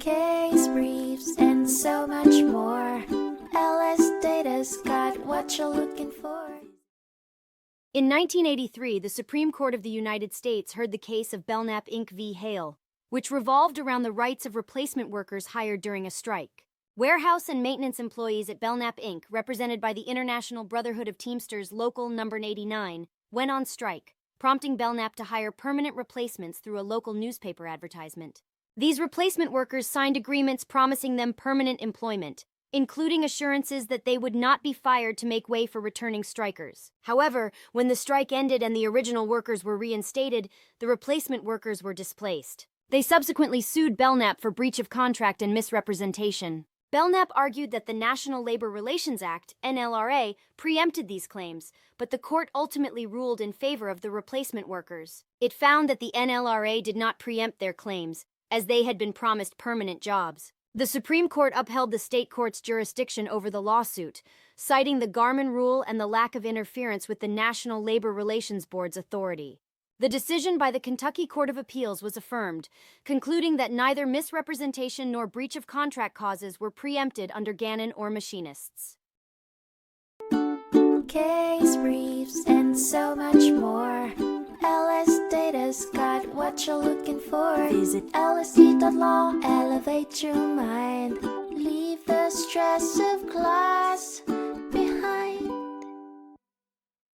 case briefs, and so much more. LSData's got what you're looking for. In 1983, the Supreme Court of the United States heard the case of Belknap Inc. v. Hale, which revolved around the rights of replacement workers hired during a strike. Warehouse and maintenance employees at Belknap Inc., represented by the International Brotherhood of Teamsters Local Number 89, went on strike, prompting Belknap to hire permanent replacements through a local newspaper advertisement. These replacement workers signed agreements promising them permanent employment, including assurances that they would not be fired to make way for returning strikers. However, when the strike ended and the original workers were reinstated, the replacement workers were displaced. They subsequently sued Belknap for breach of contract and misrepresentation. Belknap argued that the National Labor Relations Act, NLRA, preempted these claims, but the court ultimately ruled in favor of the replacement workers. It found that the NLRA did not preempt their claims, as they had been promised permanent jobs. The Supreme Court upheld the state court's jurisdiction over the lawsuit, citing the Garmin Rule and the lack of interference with the National Labor Relations Board's authority. The decision by the Kentucky Court of Appeals was affirmed, concluding that neither misrepresentation nor breach of contract causes were preempted under Gannon or machinists. Case briefs, and so much more. LSData's got what you're looking for. Visit lsd.law, elevate your mind. Leave the stress of class.